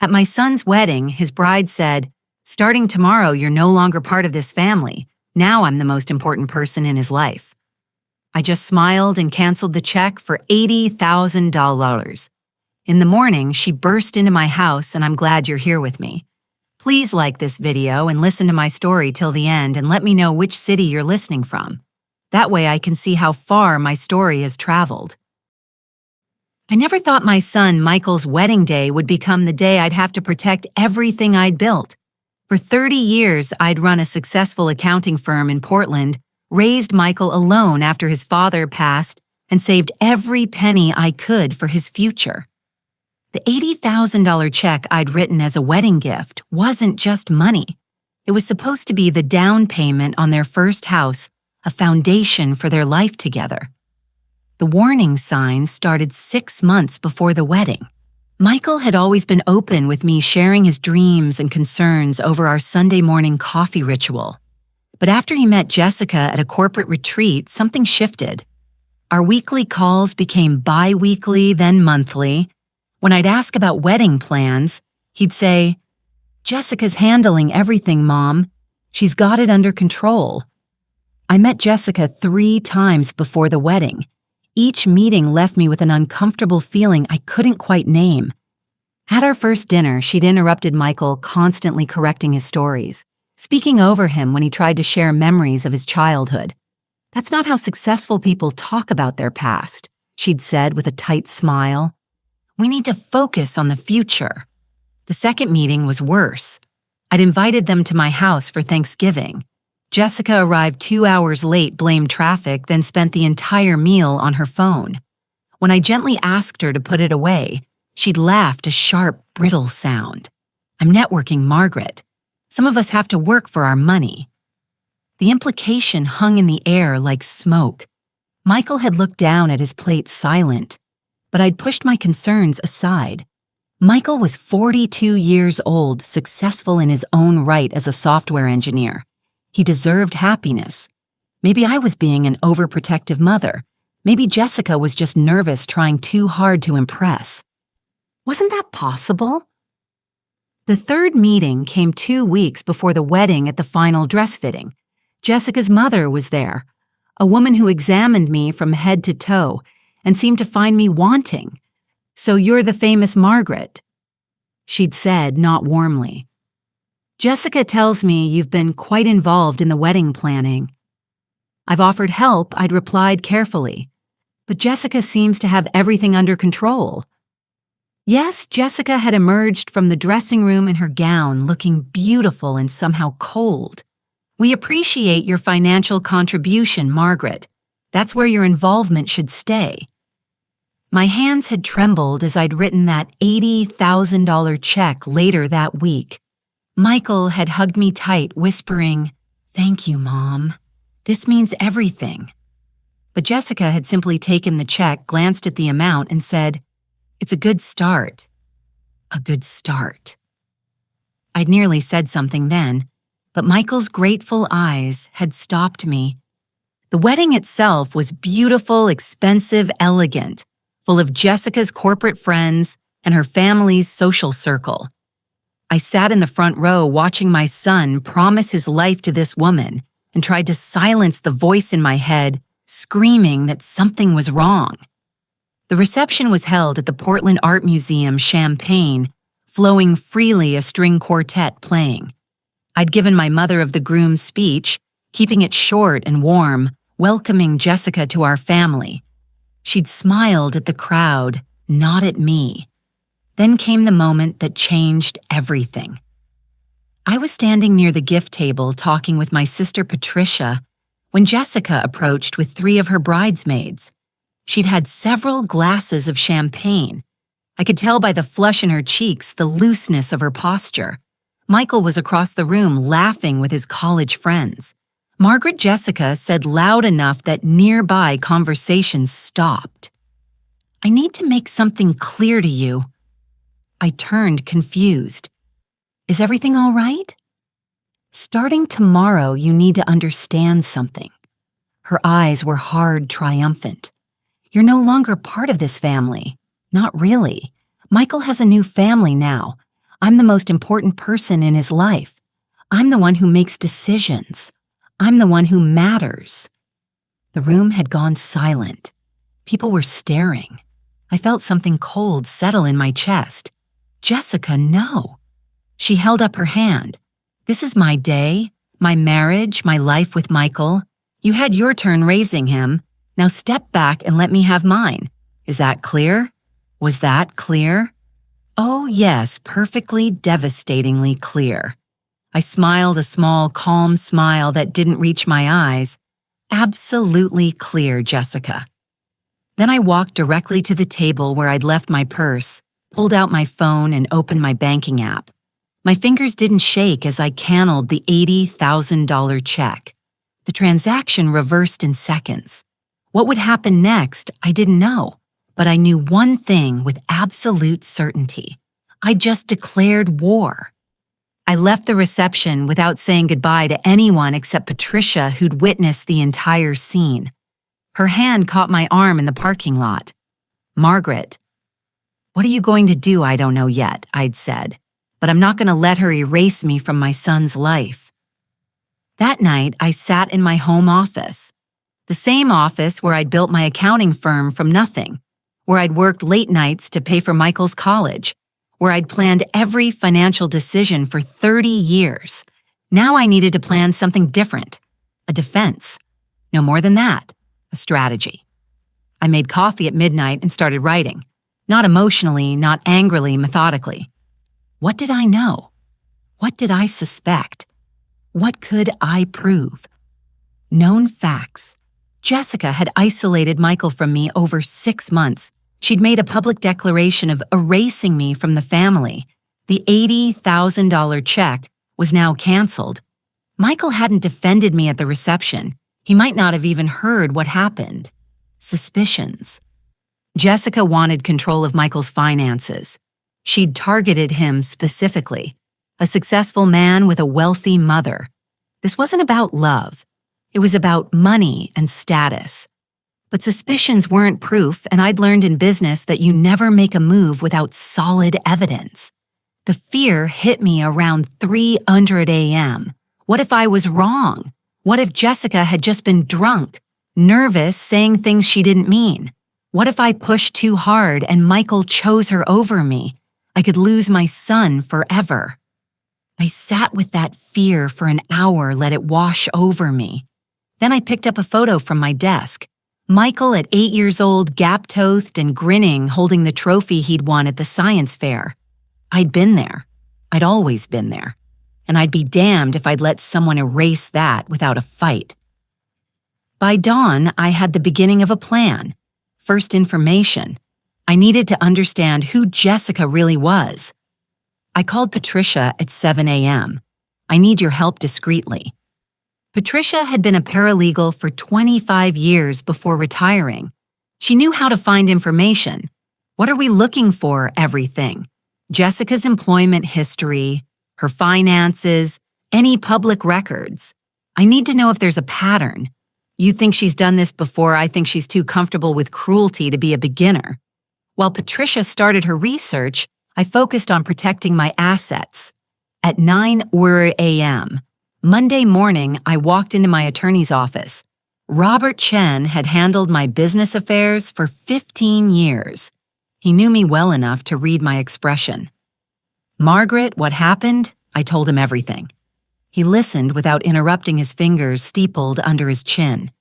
At my son's wedding, his bride said, "Starting tomorrow, you're no longer part of this family. Now I'm the most important person in his life." I just smiled and canceled the check for $80,000. In the morning, she burst into my house, and I'm glad you're here with me. Please like this video and listen to my story till the end and let me know which city you're listening from. That way I can see how far my story has traveled. I never thought my son Michael's wedding day would become the day I'd have to protect everything I'd built. For 30 years, I'd run a successful accounting firm in Portland, raised Michael alone after his father passed, and saved every penny I could for his future. The $80,000 check I'd written as a wedding gift wasn't just money. It was supposed to be the down payment on their first house, a foundation for their life together. The warning signs started 6 months before the wedding. Michael had always been open with me sharing his dreams and concerns over our Sunday morning coffee ritual. But after he met Jessica at a corporate retreat, something shifted. Our weekly calls became bi-weekly, then monthly. When I'd ask about wedding plans, he'd say, "Jessica's handling everything, Mom. She's got it under control." I met Jessica 3 times before the wedding. Each meeting left me with an uncomfortable feeling I couldn't quite name. At our first dinner, she'd interrupted Michael, constantly correcting his stories, speaking over him when he tried to share memories of his childhood. "That's not how successful people talk about their past," she'd said with a tight smile. "We need to focus on the future." The second meeting was worse. I'd invited them to my house for Thanksgiving. Jessica arrived 2 hours late, blamed traffic, then spent the entire meal on her phone. When I gently asked her to put it away, she'd laughed a sharp, brittle sound. "I'm networking, Margaret. Some of us have to work for our money." The implication hung in the air like smoke. Michael had looked down at his plate silent, but I'd pushed my concerns aside. Michael was 42 years old, successful in his own right as a software engineer. He deserved happiness. Maybe I was being an overprotective mother. Maybe Jessica was just nervous, trying too hard to impress. Wasn't that possible? The third meeting came 2 weeks before the wedding at the final dress fitting. Jessica's mother was there, a woman who examined me from head to toe and seemed to find me wanting. "So you're the famous Margaret," she'd said, not warmly. "Jessica tells me you've been quite involved in the wedding planning." I've offered help, I'd replied carefully. "But Jessica seems to have everything under control." Yes, Jessica had emerged from the dressing room in her gown, looking beautiful and somehow cold. "We appreciate your financial contribution, Margaret. That's where your involvement should stay." My hands had trembled as I'd written that $80,000 check later that week. Michael had hugged me tight, whispering, "Thank you, Mom. This means everything." But Jessica had simply taken the check, glanced at the amount, and said, "It's a good start." A good start. I'd nearly said something then, but Michael's grateful eyes had stopped me. The wedding itself was beautiful, expensive, elegant, full of Jessica's corporate friends and her family's social circle. I sat in the front row watching my son promise his life to this woman and tried to silence the voice in my head, screaming that something was wrong. The reception was held at the Portland Art Museum, Champaign, flowing freely, a string quartet playing. I'd given my mother of the groom speech, keeping it short and warm, welcoming Jessica to our family. She'd smiled at the crowd, not at me. Then came the moment that changed everything. I was standing near the gift table talking with my sister Patricia when Jessica approached with 3 of her bridesmaids. She'd had several glasses of champagne. I could tell by the flush in her cheeks the looseness of her posture. Michael was across the room laughing with his college friends. Margaret Jessica said loud enough that nearby conversations stopped. "I need to make something clear to you." I turned, confused. "Is everything all right?" "Starting tomorrow, you need to understand something." Her eyes were hard, triumphant. "You're no longer part of this family." "Not really. Michael has a new family now. I'm the most important person in his life. I'm the one who makes decisions. I'm the one who matters. The room had gone silent. People were staring. I felt something cold settle in my chest. Jessica, no. She held up her hand. This is my day, my marriage, my life with Michael. You had your turn raising him. Now step back and let me have mine. Is that clear? Was that clear? Oh, yes, perfectly, devastatingly clear. I smiled a small, calm smile that didn't reach my eyes. Absolutely clear, Jessica. Then I walked directly to the table where I'd left my purse, pulled out my phone, and opened my banking app. My fingers didn't shake as I cannoned the $80,000 check. The transaction reversed in seconds. What would happen next, I didn't know, but I knew one thing with absolute certainty. I just declared war. I left the reception without saying goodbye to anyone except Patricia, who'd witnessed the entire scene. Her hand caught my arm in the parking lot. Margaret, what are you going to do? I don't know yet, I'd said, but I'm not going to let her erase me from my son's life. That night, I sat in my home office, the same office where I'd built my accounting firm from nothing, where I'd worked late nights to pay for Michael's college, where I'd planned every financial decision for 30 years. Now I needed to plan something different, a defense. No more than that, a strategy. I made coffee at midnight and started writing, not emotionally, not angrily, methodically. What did I know? What did I suspect? What could I prove? Known facts. Jessica had isolated Michael from me over 6 months. She'd made a public declaration of erasing me from the family. The $80,000 check was now canceled. Michael hadn't defended me at the reception. He might not have even heard what happened. Suspicions. Jessica wanted control of Michael's finances. She'd targeted him specifically. A successful man with a wealthy mother. This wasn't about love. It was about money and status. But suspicions weren't proof, and I'd learned in business that you never make a move without solid evidence. The fear hit me around 3:00 a.m. What if I was wrong? What if Jessica had just been drunk, nervous, saying things she didn't mean? What if I pushed too hard and Michael chose her over me? I could lose my son forever. I sat with that fear for an hour, let it wash over me. Then I picked up a photo from my desk. Michael at 8 years old, gap-toothed and grinning, holding the trophy he'd won at the science fair. I'd been there. I'd always been there. And I'd be damned if I'd let someone erase that without a fight. By dawn, I had the beginning of a plan. First, information. I needed to understand who Jessica really was. I called Patricia at 7 a.m. I need your help discreetly. Patricia had been a paralegal for 25 years before retiring. She knew how to find information. What are we looking for? Everything. Jessica's employment history, her finances, any public records. I need to know if there's a pattern. You think she's done this before. I think she's too comfortable with cruelty to be a beginner. While Patricia started her research, I focused on protecting my assets. At 9:00 a.m., Monday morning, I walked into my attorney's office. Robert Chen had handled my business affairs for 15 years. He knew me well enough to read my expression. Margaret, what happened? I told him everything. He listened without interrupting, his fingers steepled under his chin.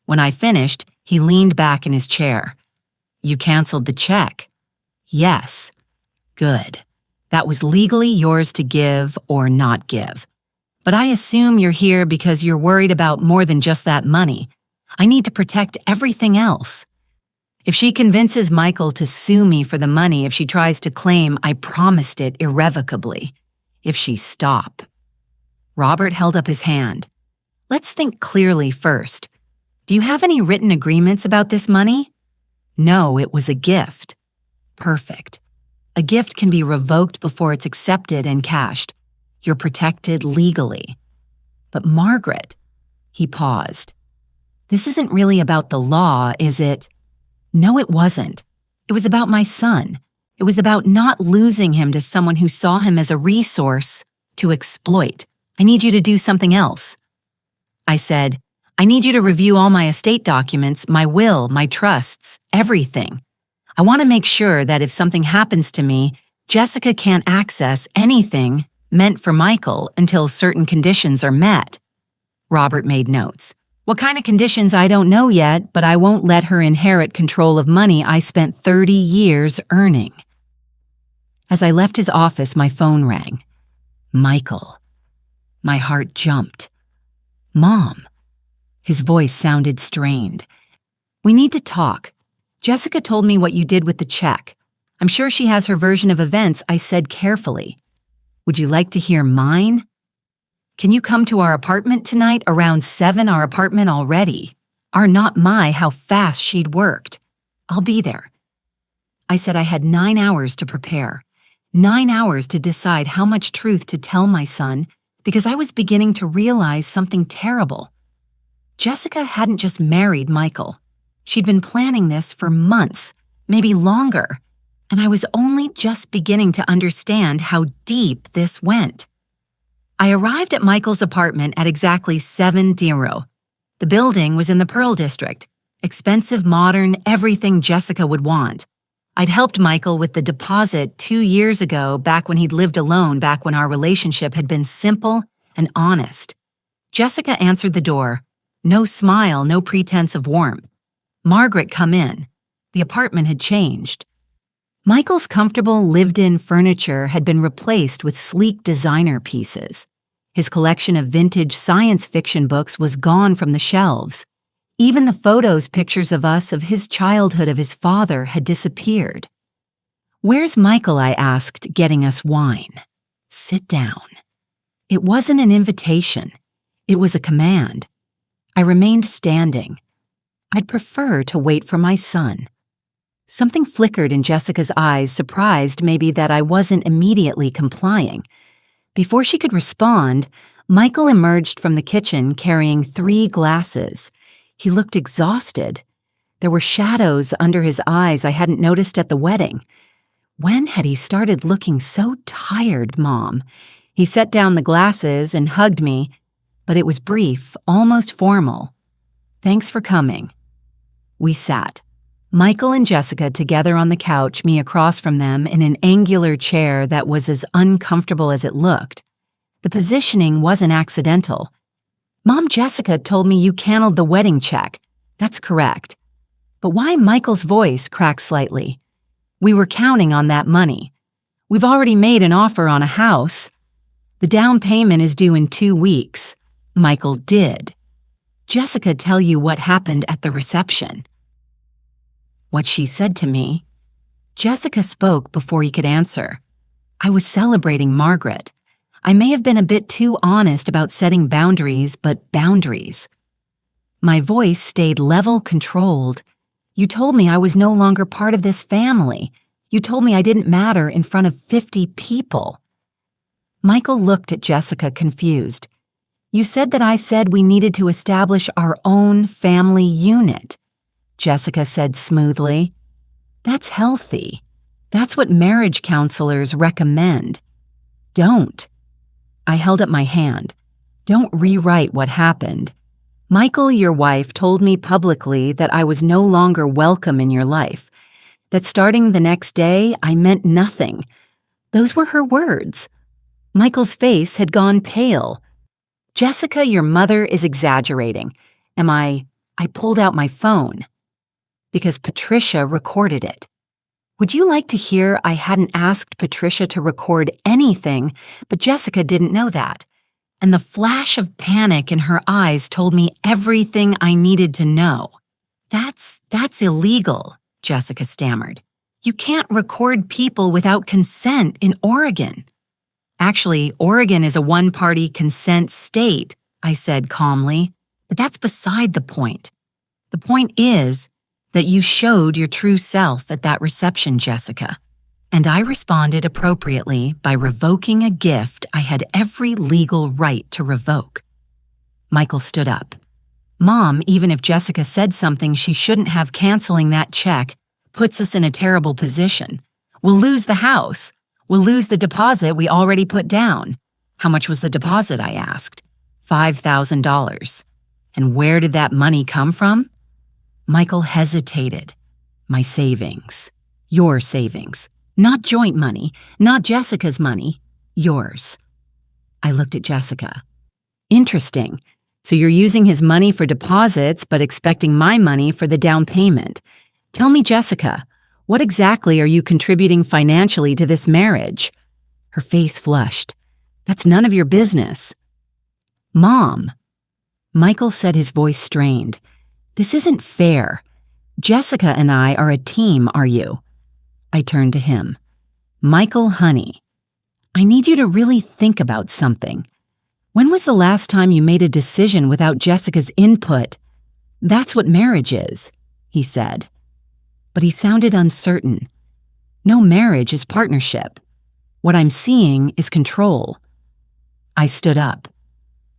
When I finished, he leaned back in his chair. You canceled the check. Yes. Good. That was legally yours to give or not give. But I assume you're here because you're worried about more than just that money. I need to protect everything else. If she convinces Michael to sue me for the money, if she tries to claim I promised it irrevocably, if she stop. Robert held up his hand. Let's think clearly first. Do you have any written agreements about this money? No, it was a gift. Perfect. A gift can be revoked before it's accepted and cashed. You're protected legally. But Margaret, he paused. This isn't really about the law, is it? No, it wasn't. It was about my son. It was about not losing him to someone who saw him as a resource to exploit. I need you to do something else. I said, I need you to review all my estate documents, my will, my trusts, everything. I want to make sure that if something happens to me, Jessica can't access anything meant for Michael until certain conditions are met. Robert made notes. What kind of conditions I don't know yet, but I won't let her inherit control of money I spent 30 years earning. As I left his office, my phone rang. Michael. My heart jumped. Mom. His voice sounded strained. We need to talk. Jessica told me what you did with the check. I'm sure she has her version of events, I said carefully. Would you like to hear mine? Can you come to our apartment tonight around 7? Our apartment already. Not my how fast she'd worked. I'll be there. I said I had 9 hours to prepare. 9 hours to decide how much truth to tell my son, because I was beginning to realize something terrible. Jessica hadn't just married Michael. She'd been planning this for months, maybe longer, and I was only just beginning to understand how deep this went. I arrived at Michael's apartment at exactly 7:00. The building was in the Pearl District, expensive, modern, everything Jessica would want. I'd helped Michael with the deposit 2 years ago, back when he'd lived alone, back when our relationship had been simple and honest. Jessica answered the door. No smile, no pretense of warmth. Margaret, come in. The apartment had changed. Michael's comfortable, lived-in furniture had been replaced with sleek designer pieces. His collection of vintage science fiction books was gone from the shelves. Even the pictures of us of his childhood of his father had disappeared. Where's Michael? I asked, getting us wine. Sit down. It wasn't an invitation. It was a command. I remained standing. I'd prefer to wait for my son. Something flickered in Jessica's eyes, surprised maybe that I wasn't immediately complying. Before she could respond, Michael emerged from the kitchen carrying 3 glasses. He looked exhausted. There were shadows under his eyes I hadn't noticed at the wedding. When had he started looking so tired, Mom? He set down the glasses and hugged me, but it was brief, almost formal. Thanks for coming. We sat. Michael and Jessica together on the couch, me across from them in an angular chair that was as uncomfortable as it looked. The positioning wasn't accidental. Mom, Jessica told me you canceled the wedding check. That's correct. But why? Michael's voice cracked slightly. We were counting on that money. We've already made an offer on a house. The down payment is due in 2 weeks. Michael did. Jessica tell you what happened at the reception? What she said to me. Jessica spoke before he could answer. I was celebrating Margaret. I may have been a bit too honest about setting boundaries, but boundaries. My voice stayed level, controlled. You told me I was no longer part of this family. You told me I didn't matter in front of 50 people. Michael looked at Jessica, confused. You said that I said we needed to establish our own family unit. Jessica said smoothly. That's healthy. That's what marriage counselors recommend. Don't. I held up my hand. Don't rewrite what happened. Michael, your wife, told me publicly that I was no longer welcome in your life, that starting the next day, I meant nothing. Those were her words. Michael's face had gone pale. Jessica, your mother is exaggerating. I pulled out my phone. Because Patricia recorded it. Would you like to hear I hadn't asked Patricia to record anything, but Jessica didn't know that? And the flash of panic in her eyes told me everything I needed to know. That's illegal, Jessica stammered. You can't record people without consent in Oregon. Actually, Oregon is a one-party consent state, I said calmly, but that's beside the point. The point is that you showed your true self at that reception, Jessica, and I responded appropriately by revoking a gift I had every legal right to revoke. Michael stood up. Mom, even if Jessica said something she shouldn't have, canceling that check puts us in a terrible position. We'll lose the house. We'll lose the deposit we already put down. How much was the deposit, I asked. $5,000. And where did that money come from? Michael hesitated. My savings. Your savings. Not joint money, not Jessica's money. Yours. I looked at Jessica. Interesting. So you're using his money for deposits, but expecting my money for the down payment. Tell me, Jessica, what exactly are you contributing financially to this marriage? Her face flushed. That's none of your business. Mom. Michael said, his voice strained. This isn't fair. Jessica and I are a team, are you? I turned to him. Michael, honey, I need you to really think about something. When was the last time you made a decision without Jessica's input? That's what marriage is, he said. But he sounded uncertain. No marriage is partnership. What I'm seeing is control. I stood up.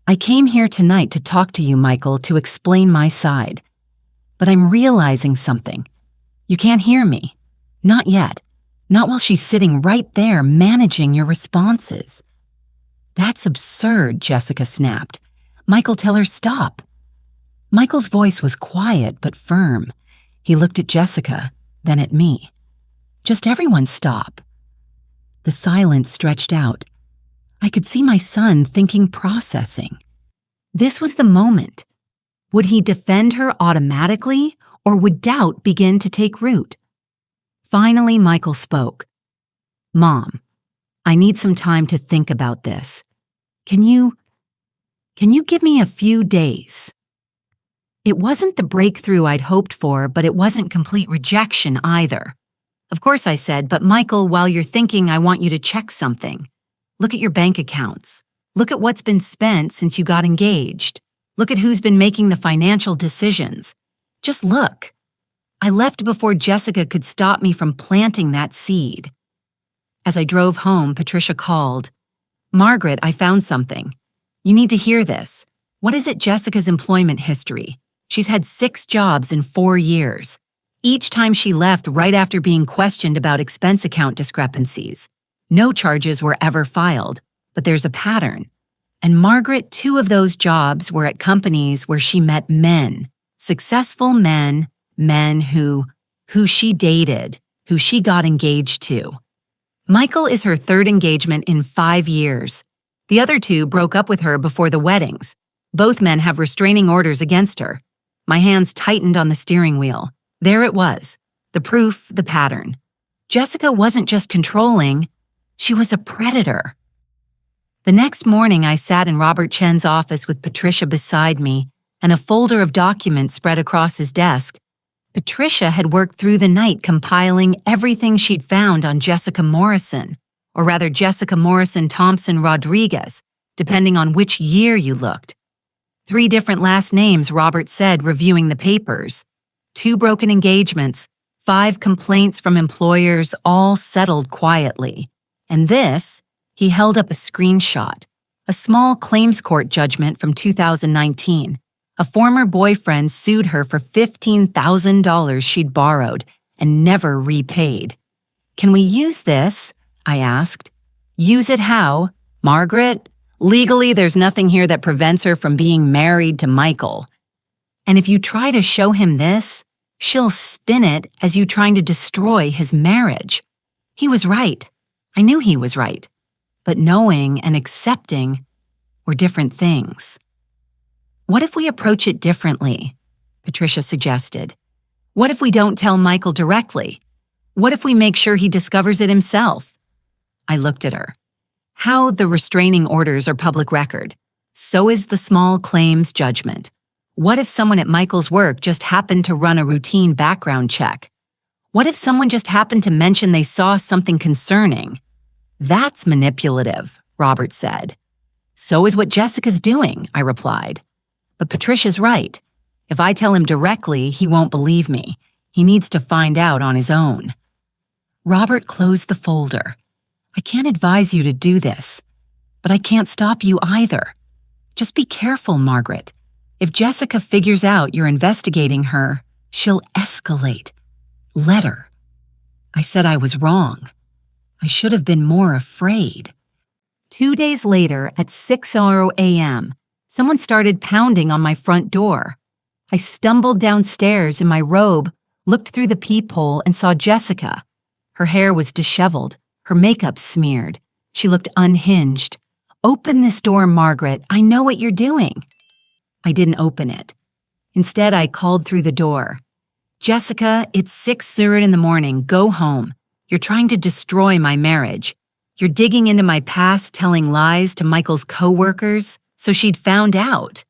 I came here tonight to talk to you, Michael, to explain my side. But I'm realizing something. You can't hear me. Not yet. Not while she's sitting right there managing your responses. That's absurd, Jessica snapped. Michael, tell her stop. Michael's voice was quiet but firm. He looked at Jessica, then at me. Just everyone stop. The silence stretched out. I could see my son thinking, processing. This was the moment. Would he defend her automatically, or would doubt begin to take root? Finally, Michael spoke. Mom, I need some time to think about this. Can you give me a few days? It wasn't the breakthrough I'd hoped for, but it wasn't complete rejection either. Of course, I said, but Michael, while you're thinking, I want you to check something. Look at your bank accounts. Look at what's been spent since you got engaged. Look at who's been making the financial decisions. Just look. I left before Jessica could stop me from planting that seed. As I drove home, Patricia called. Margaret, I found something. You need to hear this. What is it, Jessica's employment history? She's had 6 jobs in 4 years. Each time she left right after being questioned about expense account discrepancies. No charges were ever filed, but there's a pattern. And Margaret, 2 of those jobs were at companies where she met men, successful men who she dated, who she got engaged to. Michael is her 3rd engagement in 5 years. The other 2 broke up with her before the weddings. Both men have restraining orders against her. My hands tightened on the steering wheel. There it was, the proof, the pattern. Jessica wasn't just controlling, she was a predator. The next morning, I sat in Robert Chen's office with Patricia beside me and a folder of documents spread across his desk. Patricia had worked through the night compiling everything she'd found on Jessica Morrison, or rather Jessica Morrison Thompson Rodriguez, depending on which year you looked. 3 different last names, Robert said, reviewing the papers. 2 broken engagements, 5 complaints from employers, all settled quietly. And this, he held up a screenshot, a small claims court judgment from 2019. A former boyfriend sued her for $15,000 she'd borrowed and never repaid. Can we use this? I asked. Use it how? Margaret? Legally, there's nothing here that prevents her from being married to Michael. And if you try to show him this, she'll spin it as you trying to destroy his marriage. He was right. I knew he was right. But knowing and accepting were different things. What if we approach it differently? Patricia suggested. What if we don't tell Michael directly? What if we make sure he discovers it himself? I looked at her. How the restraining orders are public record. So is the small claims judgment. What if someone at Michael's work just happened to run a routine background check? What if someone just happened to mention they saw something concerning? That's manipulative, Robert said. So is what Jessica's doing, I replied. But Patricia's right. If I tell him directly, he won't believe me. He needs to find out on his own. Robert closed the folder. I can't advise you to do this, but I can't stop you either. Just be careful, Margaret. If Jessica figures out you're investigating her, she'll escalate. Let her. I said I was wrong. I should have been more afraid. 2 days later, at 6:00 a.m., someone started pounding on my front door. I stumbled downstairs in my robe, looked through the peephole, and saw Jessica. Her hair was disheveled, her makeup smeared. She looked unhinged. "Open this door, Margaret. I know what you're doing." I didn't open it. Instead, I called through the door. "Jessica, it's 6:00 in the morning. Go home. You're trying to destroy my marriage. You're digging into my past, telling lies to Michael's co-workers, so she'd found out."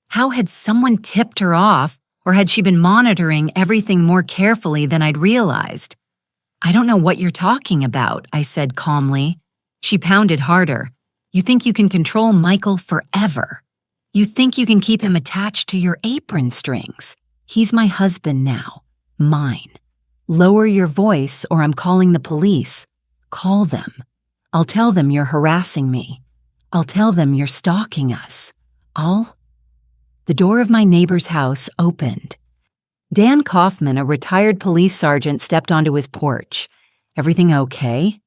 How had someone tipped her off, or had she been monitoring everything more carefully than I'd realized? "I don't know what you're talking about," I said calmly. She pounded harder. "You think you can control Michael forever. You think you can keep him attached to your apron strings. He's my husband now. Mine. Lower your voice or I'm calling the police. Call them. I'll tell them you're harassing me. I'll tell them you're stalking us. The door of my neighbor's house opened. Dan Kaufman, a retired police sergeant, stepped onto his porch. "Everything okay?"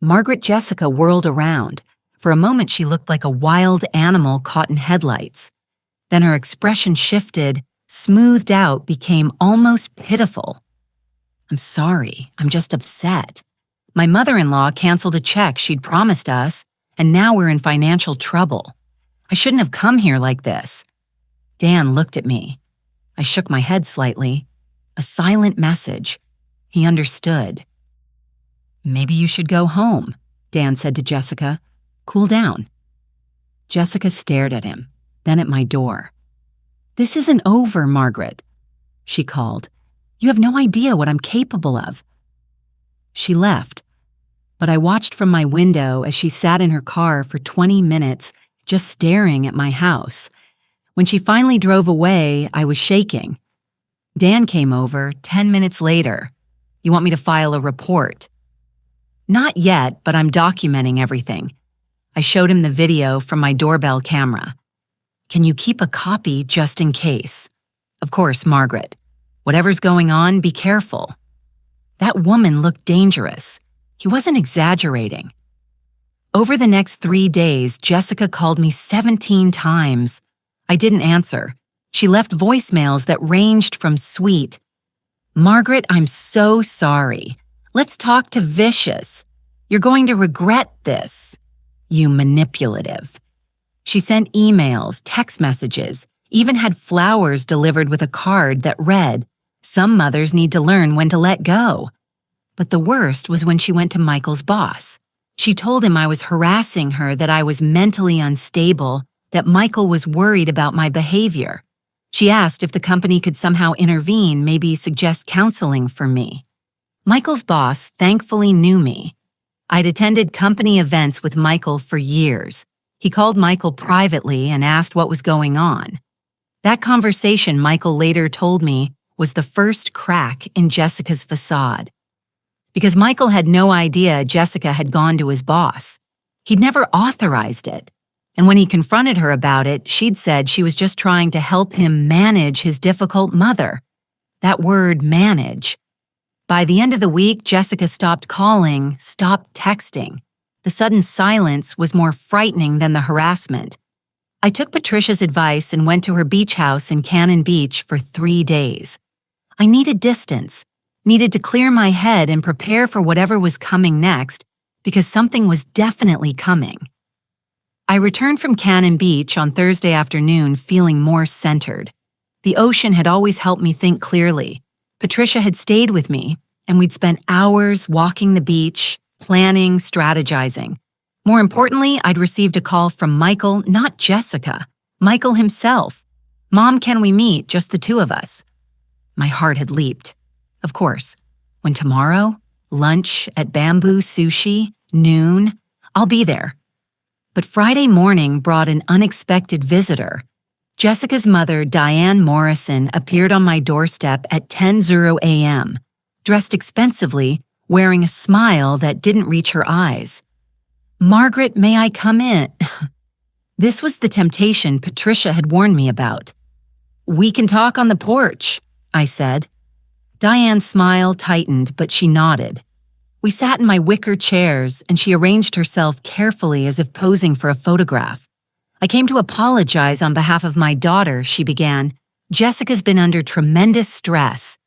Margaret Jessica whirled around. For a moment, she looked like a wild animal caught in headlights. Then her expression shifted, smoothed out, became almost pitiful. "I'm sorry. I'm just upset. My mother-in-law canceled a check she'd promised us, and now we're in financial trouble. I shouldn't have come here like this." Dan looked at me. I shook my head slightly. A silent message. He understood. "Maybe you should go home," Dan said to Jessica. "Cool down." Jessica stared at him, then at my door. "This isn't over, Margaret," she called. "You have no idea what I'm capable of." She left, but I watched from my window as she sat in her car for 20 minutes, just staring at my house. When she finally drove away, I was shaking. Dan came over 10 minutes later. "You want me to file a report?" "Not yet, but I'm documenting everything." I showed him the video from my doorbell camera. "Can you keep a copy just in case?" "Of course, Margaret. Whatever's going on, be careful." That woman looked dangerous. He wasn't exaggerating. Over the next 3 days, Jessica called me 17 times. I didn't answer. She left voicemails that ranged from sweet, "Margaret, I'm so sorry. Let's talk to vicious. You're going to regret this. You manipulative." She sent emails, text messages, even had flowers delivered with a card that read, "Some mothers need to learn when to let go." But the worst was when she went to Michael's boss. She told him I was harassing her, that I was mentally unstable, that Michael was worried about my behavior. She asked if the company could somehow intervene, maybe suggest counseling for me. Michael's boss thankfully knew me. I'd attended company events with Michael for years. He called Michael privately and asked what was going on. That conversation, Michael later told me, was the first crack in Jessica's facade. Because Michael had no idea Jessica had gone to his boss. He'd never authorized it. And when he confronted her about it, she'd said she was just trying to help him manage his difficult mother. That word, manage. By the end of the week, Jessica stopped calling, stopped texting. The sudden silence was more frightening than the harassment. I took Patricia's advice and went to her beach house in Cannon Beach for 3 days. I needed distance, needed to clear my head and prepare for whatever was coming next, because something was definitely coming. I returned from Cannon Beach on Thursday afternoon feeling more centered. The ocean had always helped me think clearly. Patricia had stayed with me, and we'd spent hours walking the beach, planning, strategizing. More importantly, I'd received a call from Michael, not Jessica. Michael himself. "Mom, can we meet, just the two of us?" My heart had leaped. Of course. When tomorrow? Lunch at Bamboo Sushi? Noon? I'll be there. But Friday morning brought an unexpected visitor. Jessica's mother, Diane Morrison, appeared on my doorstep at 10:00 a.m., dressed expensively, wearing a smile that didn't reach her eyes. "Margaret, may I come in?" This was the temptation Patricia had warned me about. "We can talk on the porch," I said. Diane's smile tightened, but she nodded. We sat in my wicker chairs, and she arranged herself carefully as if posing for a photograph. I came to apologize on behalf of my daughter, she began. Jessica's been under tremendous stress.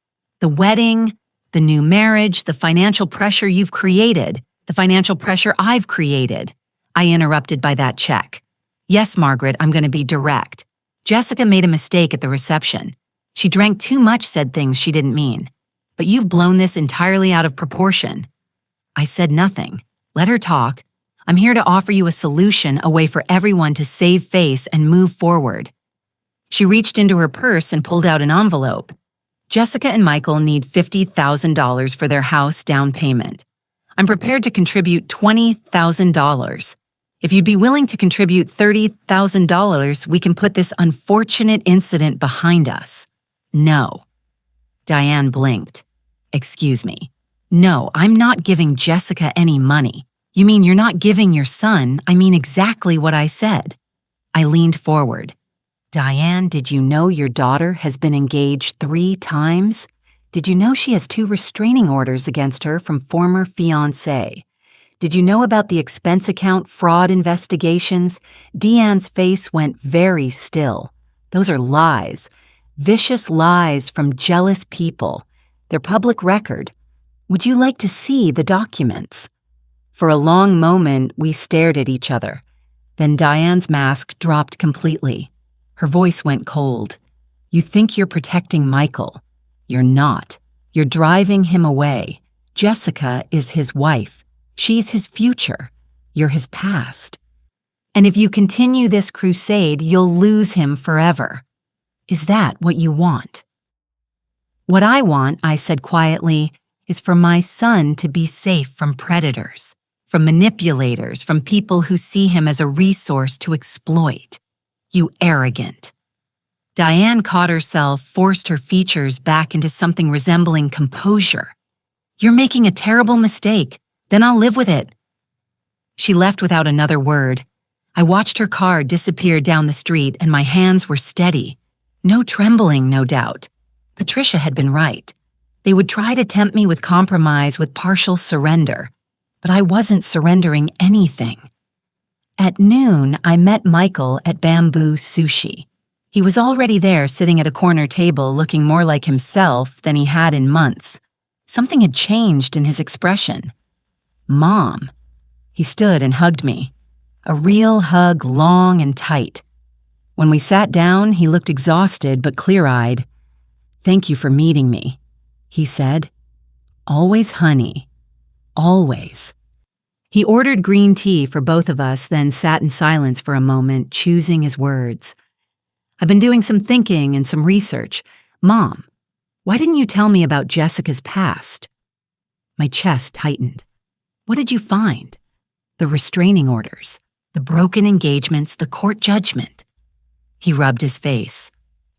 The wedding, the new marriage, the financial pressure you've created, the financial pressure I've created. I interrupted by that check. Yes, Margaret, I'm going to be direct. Jessica made a mistake at the reception. She drank too much, said things she didn't mean. But you've blown this entirely out of proportion. I said nothing. Let her talk. I'm here to offer you a solution, a way for everyone to save face and move forward. She reached into her purse and pulled out an envelope. Jessica and Michael need $50,000 for their house down payment. I'm prepared to contribute $20,000. If you'd be willing to contribute $30,000, we can put this unfortunate incident behind us. No. Diane blinked. Excuse me. No, I'm not giving Jessica any money. You mean you're not giving your son? I mean exactly what I said. I leaned forward. Diane, did you know your daughter has been engaged 3 times? Did you know she has 2 restraining orders against her from former fiancé? Did you know about the expense account fraud investigations? Deanne's face went very still. Those are lies. Vicious lies from jealous people. They're public record. Would you like to see the documents? For a long moment, we stared at each other. Then Diane's mask dropped completely. Her voice went cold. You think you're protecting Michael. You're not. You're driving him away. Jessica is his wife. She's his future. You're his past. And if you continue this crusade, you'll lose him forever. Is that what you want? What I want, I said quietly, is for my son to be safe from predators, from manipulators, from people who see him as a resource to exploit. You arrogant. Diane caught herself, forced her features back into something resembling composure. You're making a terrible mistake. Then I'll live with it. She left without another word. I watched her car disappear down the street, and my hands were steady. No trembling, no doubt. Patricia had been right. They would try to tempt me with compromise, with partial surrender. But I wasn't surrendering anything. At noon, I met Michael at Bamboo Sushi. He was already there, sitting at a corner table, looking more like himself than he had in months. Something had changed in his expression. Mom. He stood and hugged me. A real hug, long and tight. When we sat down, he looked exhausted but clear-eyed. Thank you for meeting me, he said. Always honey. Always. He ordered green tea for both of us, then sat in silence for a moment, choosing his words. I've been doing some thinking and some research. Mom, why didn't you tell me about Jessica's past? My chest tightened. What did you find? The restraining orders, the broken engagements, the court judgment. He rubbed his face.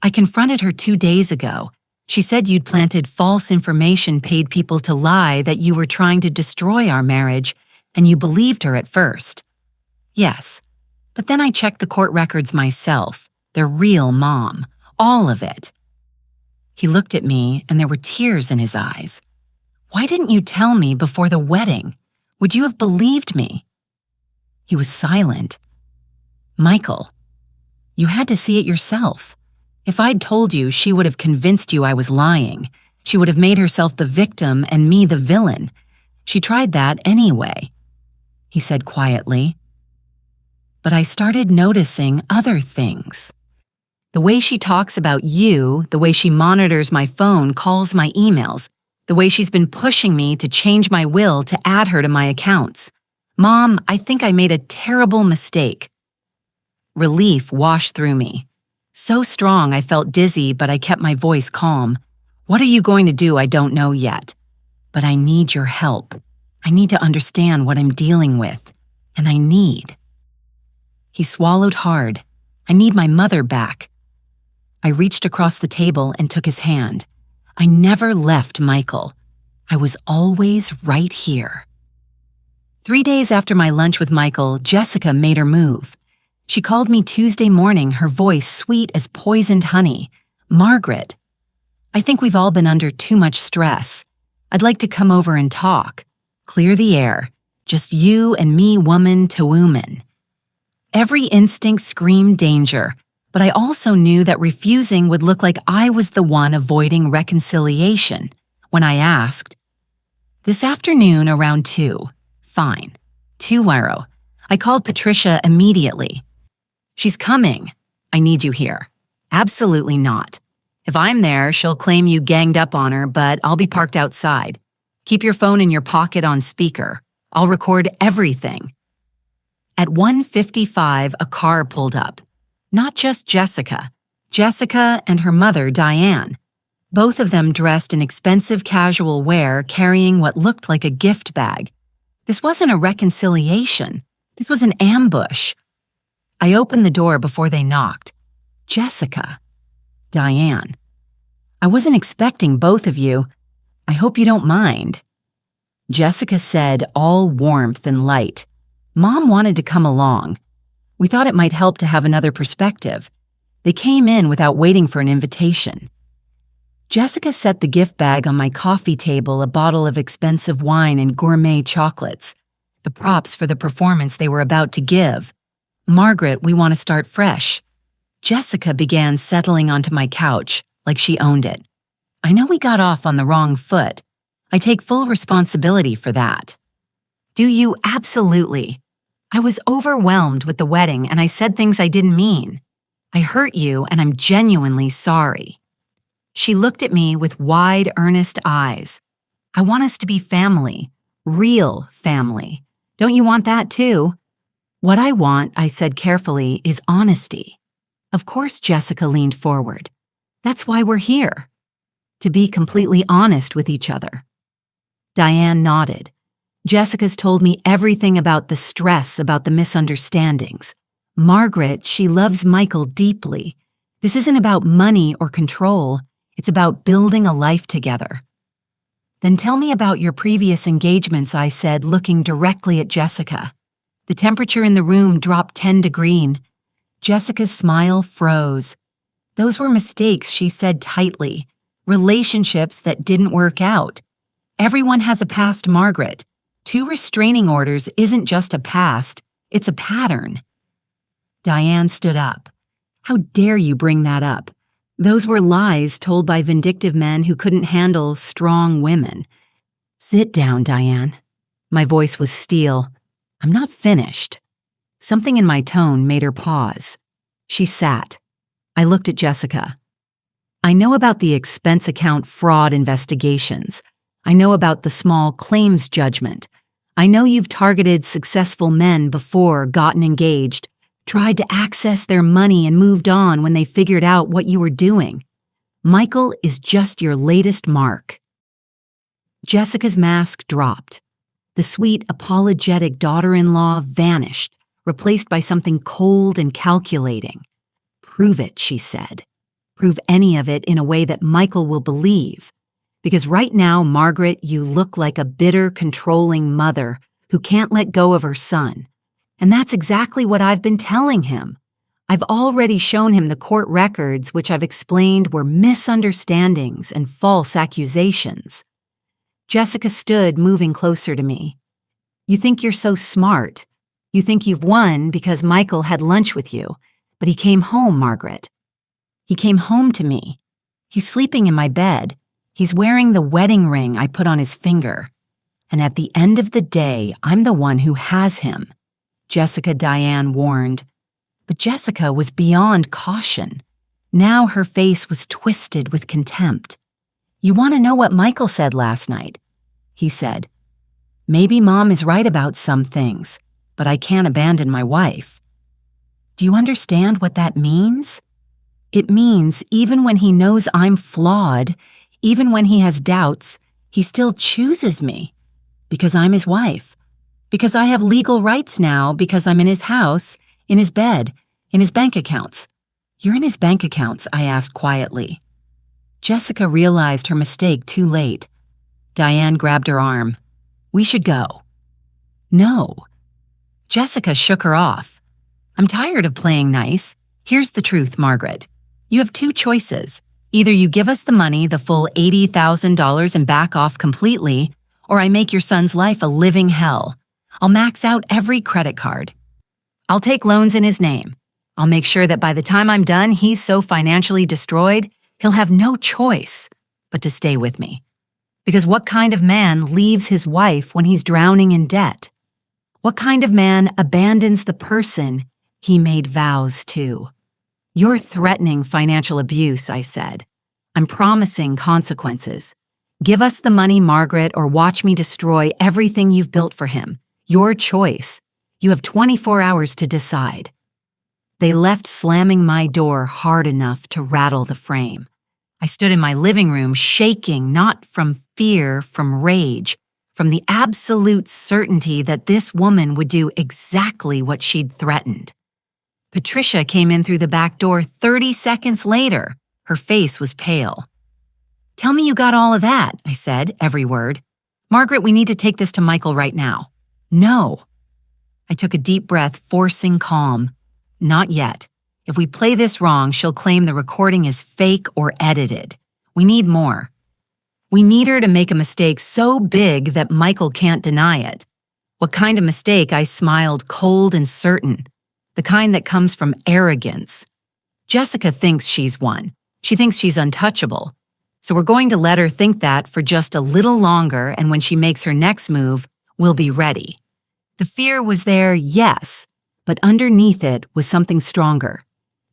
I confronted her 2 days ago. She said you'd planted false information, paid people to lie, that you were trying to destroy our marriage, and you believed her at first. Yes, but then I checked the court records myself. They're real, Mom. All of it. He looked at me, and there were tears in his eyes. Why didn't you tell me before the wedding? Would you have believed me? He was silent. Michael, you had to see it yourself. If I'd told you, she would have convinced you I was lying. She would have made herself the victim and me the villain. She tried that anyway, he said quietly. But I started noticing other things. The way she talks about you, the way she monitors my phone, calls my emails, the way she's been pushing me to change my will to add her to my accounts. Mom, I think I made a terrible mistake. Relief washed through me. So strong I felt dizzy, but I kept my voice calm. What are you going to do? I don't know yet. But I need your help. I need to understand what I'm dealing with. And I need. He swallowed hard. I need my mother back. I reached across the table and took his hand. I never left Michael. I was always right here. 3 days after my lunch with Michael, Jessica made her move. She called me Tuesday morning, her voice sweet as poisoned honey. Margaret, I think we've all been under too much stress. I'd like to come over and talk. Clear the air. Just you and me, woman to woman. Every instinct screamed danger, but I also knew that refusing would look like I was the one avoiding reconciliation. When I asked, "This afternoon around 2. Fine. Tomorrow." I called Patricia immediately. "She's coming. I need you here." "Absolutely not. If I'm there, she'll claim you ganged up on her, but I'll be parked outside. Keep your phone in your pocket on speaker. I'll record everything." At 1:55, a car pulled up. Not just Jessica. Jessica and her mother, Diane. Both of them dressed in expensive casual wear, carrying what looked like a gift bag. This wasn't a reconciliation. This was an ambush. I opened the door before they knocked. "Jessica. Diane. I wasn't expecting both of you. I hope you don't mind." Jessica said, all warmth and light, "Mom wanted to come along. We thought it might help to have another perspective." They came in without waiting for an invitation. Jessica set the gift bag on my coffee table, a bottle of expensive wine and gourmet chocolates, the props for the performance they were about to give. "Margaret, we want to start fresh." Jessica began settling onto my couch, like she owned it. "I know we got off on the wrong foot. I take full responsibility for that." "Do you?" "Absolutely. I was overwhelmed with the wedding and I said things I didn't mean. I hurt you and I'm genuinely sorry." She looked at me with wide, earnest eyes. "I want us to be family. Real family. Don't you want that too?" "What I want," I said carefully, "is honesty." Of course, Jessica leaned forward. "That's why we're here. To be completely honest with each other." Diane nodded. "Jessica's told me everything about the stress, about the misunderstandings. Margaret, she loves Michael deeply. This isn't about money or control. It's about building a life together." "Then tell me about your previous engagements," I said, looking directly at Jessica. The temperature in the room dropped 10 degrees. Jessica's smile froze. "Those were mistakes," she said tightly. "Relationships that didn't work out. Everyone has a past, Margaret. 2 restraining orders isn't just a past, it's a pattern." Diane stood up. "How dare you bring that up? Those were lies told by vindictive men who couldn't handle strong women." "Sit down, Diane." My voice was steel. "I'm not finished." Something in my tone made her pause. She sat. I looked at Jessica. "I know about the expense account fraud investigations. I know about the small claims judgment. I know you've targeted successful men before, gotten engaged, tried to access their money and moved on when they figured out what you were doing. Michael is just your latest mark." Jessica's mask dropped. The sweet, apologetic daughter-in-law vanished, replaced by something cold and calculating. "Prove it," she said. "Prove any of it in a way that Michael will believe. Because right now, Margaret, you look like a bitter, controlling mother who can't let go of her son. And that's exactly what I've been telling him. I've already shown him the court records, which I've explained were misunderstandings and false accusations." Jessica stood, moving closer to me. "You think you're so smart. You think you've won because Michael had lunch with you. But he came home, Margaret. He came home to me. He's sleeping in my bed. He's wearing the wedding ring I put on his finger. And at the end of the day, I'm the one who has him," Jessica Diane warned. But Jessica was beyond caution. Now her face was twisted with contempt. "You want to know what Michael said last night?" He said, "Maybe Mom is right about some things, but I can't abandon my wife." Do you understand what that means? It means even when he knows I'm flawed, even when he has doubts, he still chooses me. Because I'm his wife. Because I have legal rights now, because I'm in his house, in his bed, in his bank accounts. "You're in his bank accounts," I asked quietly. Jessica realized her mistake too late. Diane grabbed her arm. "We should go." "No." Jessica shook her off. "I'm tired of playing nice. Here's the truth, Margaret. You have 2 choices. Either you give us the money, the full $80,000, and back off completely, or I make your son's life a living hell. I'll max out every credit card. I'll take loans in his name. I'll make sure that by the time I'm done, he's so financially destroyed, he'll have no choice but to stay with me. Because what kind of man leaves his wife when he's drowning in debt? What kind of man abandons the person he made vows to? You're threatening financial abuse, I said. I'm promising consequences. Give us the money, Margaret, or watch me destroy everything you've built for him. Your choice. You have 24 hours to decide. They left, slamming my door hard enough to rattle the frame. I stood in my living room shaking, not from fear, from rage, from the absolute certainty that this woman would do exactly what she'd threatened. Patricia came in through the back door 30 seconds later. Her face was pale. "Tell me you got all of that," I said, every word. "Margaret, we need to take this to Michael right now." "No." I took a deep breath, forcing calm. "Not yet. If we play this wrong, she'll claim the recording is fake or edited. We need more. We need her to make a mistake so big that Michael can't deny it." What kind of mistake? I smiled, cold and certain. The kind that comes from arrogance. Jessica thinks she's one. She thinks she's untouchable. So we're going to let her think that for just a little longer, and when she makes her next move, we'll be ready. The fear was there, yes, but underneath it was something stronger.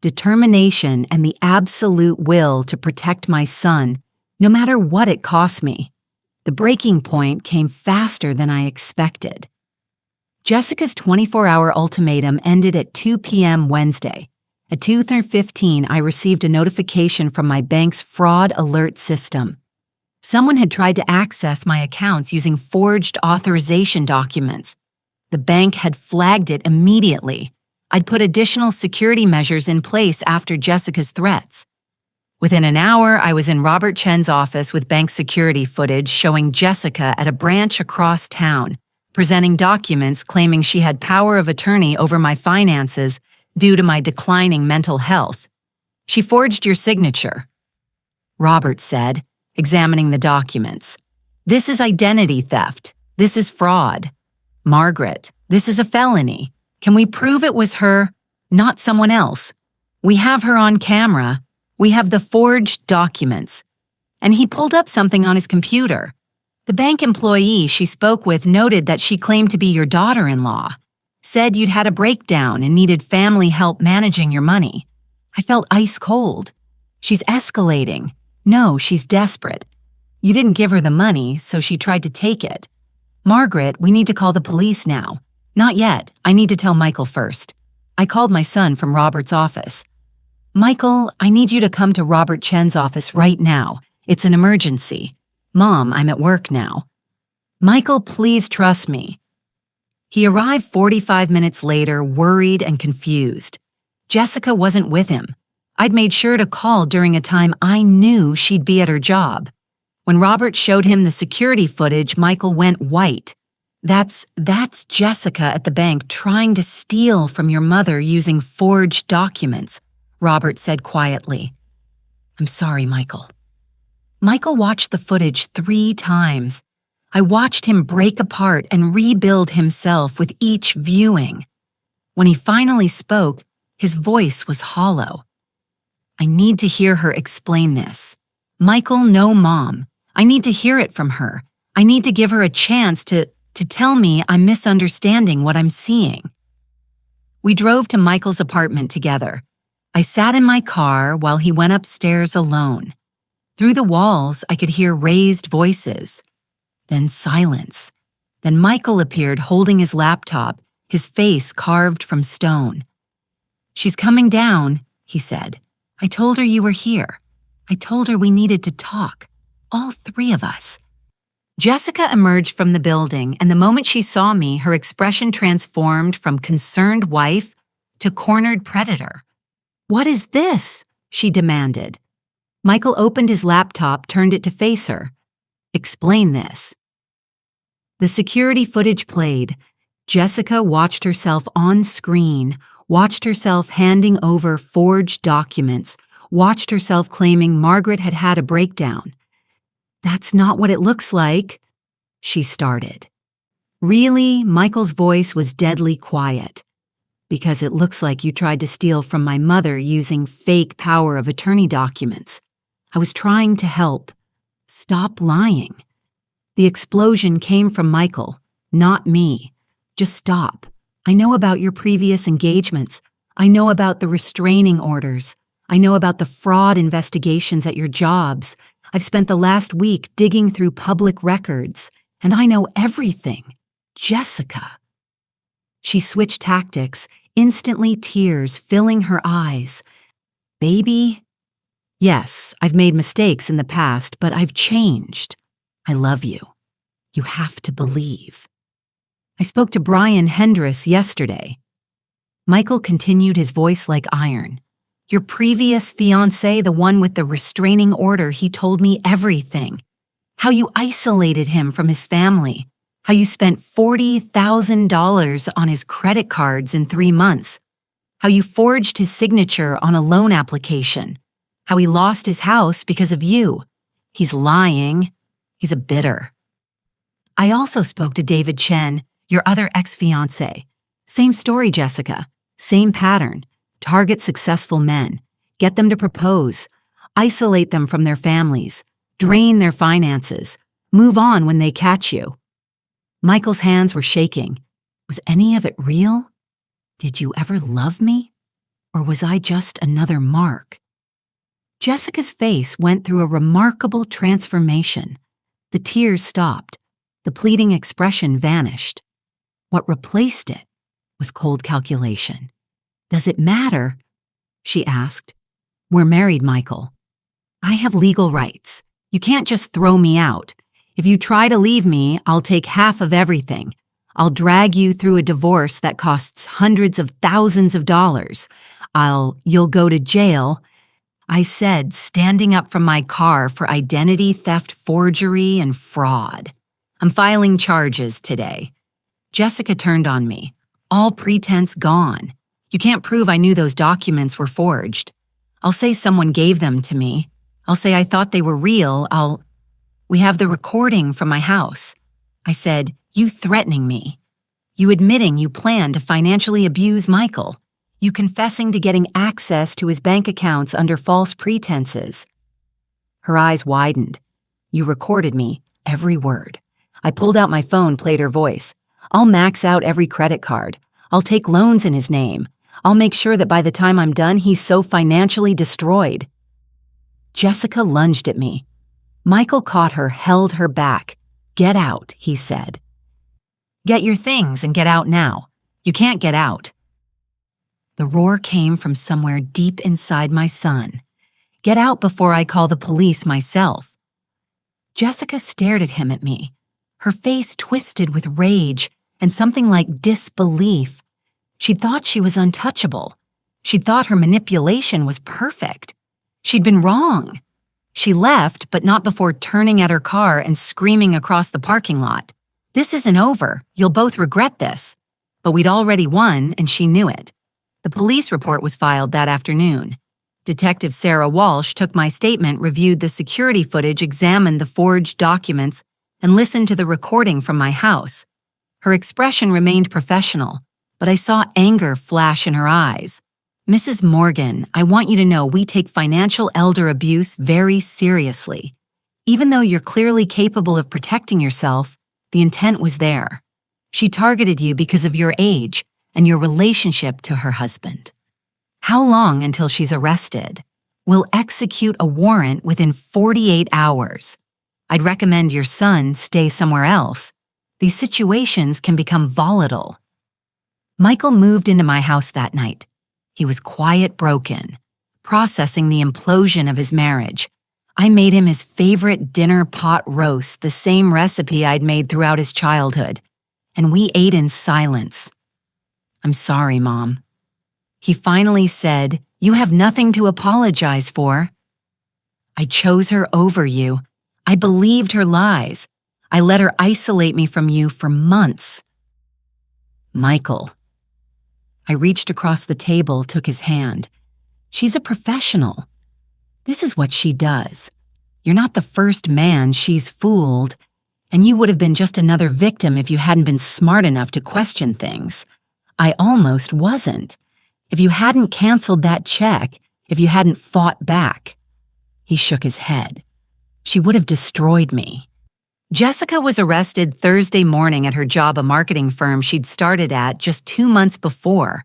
Determination and the absolute will to protect my son, no matter what it cost me. The breaking point came faster than I expected. Jessica's 24-hour ultimatum ended at 2 p.m. Wednesday. At 2:15, I received a notification from my bank's fraud alert system. Someone had tried to access my accounts using forged authorization documents. The bank had flagged it immediately. I'd put additional security measures in place after Jessica's threats. Within an hour, I was in Robert Chen's office with bank security footage showing Jessica at a branch across town, presenting documents claiming she had power of attorney over my finances due to my declining mental health. "She forged your signature," Robert said, examining the documents. "This is identity theft. This is fraud. Margaret, this is a felony. Can we prove it was her, not someone else? We have her on camera. We have the forged documents." And he pulled up something on his computer. The bank employee she spoke with noted that she claimed to be your daughter-in-law, said you'd had a breakdown and needed family help managing your money. I felt ice cold. She's escalating. No, she's desperate. You didn't give her the money, so she tried to take it. "Margaret, we need to call the police now." "Not yet. I need to tell Michael first." I called my son from Robert's office. "Michael, I need you to come to Robert Chen's office right now. It's an emergency." "Mom, I'm at work now." "Michael, please trust me." He arrived 45 minutes later, worried and confused. Jessica wasn't with him. I'd made sure to call during a time I knew she'd be at her job. When Robert showed him the security footage, Michael went white. That's Jessica at the bank trying to steal from your mother using forged documents," Robert said quietly. "I'm sorry, Michael." Michael watched the footage 3 times. I watched him break apart and rebuild himself with each viewing. When he finally spoke, his voice was hollow. "I need to hear her explain this. Michael, no, Mom. I need to hear it from her. I need to give her a chance to tell me I'm misunderstanding what I'm seeing." We drove to Michael's apartment together. I sat in my car while he went upstairs alone. Through the walls, I could hear raised voices. Then silence. Then Michael appeared holding his laptop, his face carved from stone. "She's coming down," he said. "I told her you were here. I told her we needed to talk. All 3 of us." Jessica emerged from the building, and the moment she saw me, her expression transformed from concerned wife to cornered predator. "What is this?" she demanded. Michael opened his laptop, turned it to face her. "Explain this." The security footage played. Jessica watched herself on screen, watched herself handing over forged documents, watched herself claiming Margaret had had a breakdown. "That's not what it looks like." she started. Really? Michael's voice was deadly quiet. Because it looks like you tried to steal from my mother using fake power of attorney documents. I was trying to help. Stop lying. The explosion came from Michael, not me. Just stop. I know about your previous engagements. I know about the restraining orders. I know about the fraud investigations at your jobs. I've spent the last week digging through public records, and I know everything. Jessica. She switched tactics, instantly tears filling her eyes. Baby? Yes, I've made mistakes in the past, but I've changed. I love you. You have to believe. I spoke to Brian Hendress yesterday. Michael continued, his voice like iron. Your previous fiancé, the one with the restraining order, he told me everything. How you isolated him from his family. How you spent $40,000 on his credit cards in 3 months. How you forged his signature on a loan application. How he lost his house because of you. He's lying. He's a bitter. I also spoke to David Chen, your other ex-fiancé. Same story, Jessica. Same pattern. Target successful men. Get them to propose. Isolate them from their families. Drain their finances. Move on when they catch you. Michael's hands were shaking. Was any of it real? Did you ever love me? Or was I just another mark? Jessica's face went through a remarkable transformation. The tears stopped. The pleading expression vanished. What replaced it was cold calculation. Does it matter? She asked. We're married, Michael. I have legal rights. You can't just throw me out. If you try to leave me, I'll take half of everything. I'll drag you through a divorce that costs hundreds of thousands of dollars. You'll go to jail, I said, standing up from my car for identity theft, forgery, and fraud. I'm filing charges today. Jessica turned on me. All pretense gone. You can't prove I knew those documents were forged. I'll say someone gave them to me. I'll say I thought they were real. We have the recording from my house. I said, you threatening me. You admitting you planned to financially abuse Michael. You confessing to getting access to his bank accounts under false pretenses. Her eyes widened. You recorded me, every word. I pulled out my phone, played her voice. I'll max out every credit card. I'll take loans in his name. I'll make sure that by the time I'm done, he's so financially destroyed. Jessica lunged at me. Michael caught her, held her back. Get out, he said. Get your things and get out now. You can't get out. The roar came from somewhere deep inside my son. Get out before I call the police myself. Jessica stared at me, her face twisted with rage and something like disbelief. She thought she was untouchable. She thought her manipulation was perfect. She'd been wrong. She left, but not before turning at her car and screaming across the parking lot. This isn't over. You'll both regret this. But we'd already won, and she knew it. The police report was filed that afternoon. Detective Sarah Walsh took my statement, reviewed the security footage, examined the forged documents, and listened to the recording from my house. Her expression remained professional, but I saw anger flash in her eyes. Mrs. Morgan, I want you to know we take financial elder abuse very seriously. Even though you're clearly capable of protecting yourself, the intent was there. She targeted you because of your age and your relationship to her husband. How long until she's arrested? We'll execute a warrant within 48 hours. I'd recommend your son stay somewhere else. These situations can become volatile. Michael moved into my house that night. He was quiet, broken, processing the implosion of his marriage. I made him his favorite dinner pot roast, the same recipe I'd made throughout his childhood, and we ate in silence. I'm sorry, Mom. He finally said, you have nothing to apologize for. I chose her over you. I believed her lies. I let her isolate me from you for months. Michael. I reached across the table, took his hand. She's a professional. This is what she does. You're not the first man she's fooled. And you would have been just another victim if you hadn't been smart enough to question things. I almost wasn't. If you hadn't canceled that check, if you hadn't fought back. He shook his head. She would have destroyed me. Jessica was arrested Thursday morning at her job, a marketing firm she'd started at just 2 months before.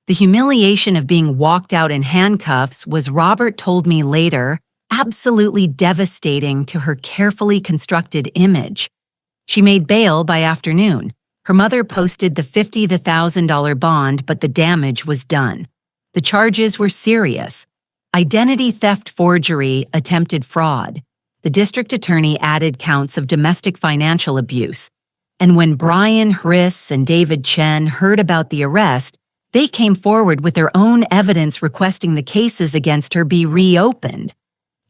The humiliation of being walked out in handcuffs was, Robert told me later, absolutely devastating to her carefully constructed image. She made bail by afternoon. Her mother posted the $50,000 bond, but the damage was done. The charges were serious: identity theft, forgery, attempted fraud. The district attorney added counts of domestic financial abuse. And when Brian Hriss and David Chen heard about the arrest, they came forward with their own evidence requesting the cases against her be reopened.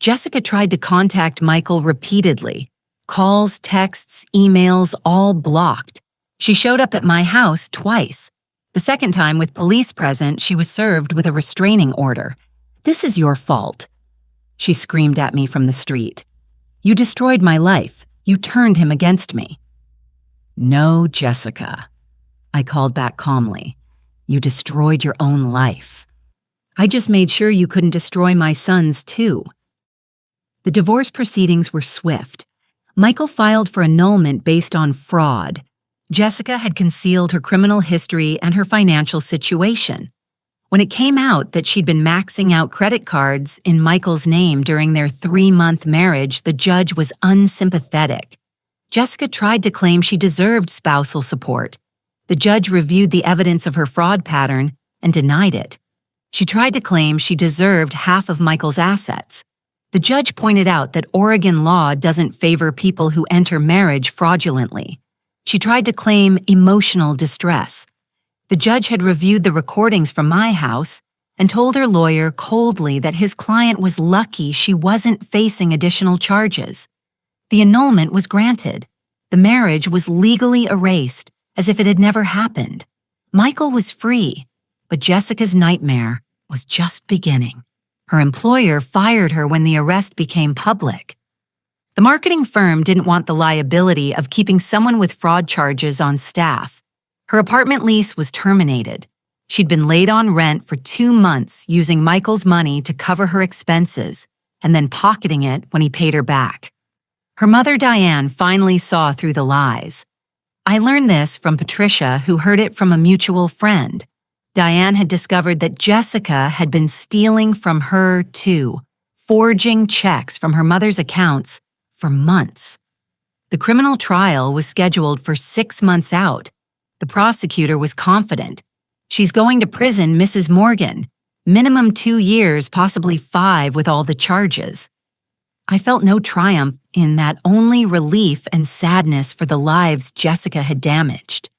Jessica tried to contact Michael repeatedly. Calls, texts, emails, all blocked. She showed up at my house twice. The second time, with police present, she was served with a restraining order. "This is your fault," she screamed at me from the street. "You destroyed my life. You turned him against me." "No, Jessica," I called back calmly. "You destroyed your own life. I just made sure you couldn't destroy my son's too." The divorce proceedings were swift. Michael filed for annulment based on fraud. Jessica had concealed her criminal history and her financial situation. When it came out that she'd been maxing out credit cards in Michael's name during their 3-month marriage, the judge was unsympathetic. Jessica tried to claim she deserved spousal support. The judge reviewed the evidence of her fraud pattern and denied it. She tried to claim she deserved half of Michael's assets. The judge pointed out that Oregon law doesn't favor people who enter marriage fraudulently. She tried to claim emotional distress. The judge had reviewed the recordings from my house and told her lawyer coldly that his client was lucky she wasn't facing additional charges. The annulment was granted. The marriage was legally erased, as if it had never happened. Michael was free, but Jessica's nightmare was just beginning. Her employer fired her when the arrest became public. The marketing firm didn't want the liability of keeping someone with fraud charges on staff. Her apartment lease was terminated. She'd been late on rent for 2 months, using Michael's money to cover her expenses and then pocketing it when he paid her back. Her mother, Diane, finally saw through the lies. I learned this from Patricia, who heard it from a mutual friend. Diane had discovered that Jessica had been stealing from her too, forging checks from her mother's accounts for months. The criminal trial was scheduled for 6 months out. The prosecutor was confident. "She's going to prison, Mrs. Morgan. Minimum 2 years, possibly 5 with all the charges." I felt no triumph in that, only relief and sadness for the lives Jessica had damaged.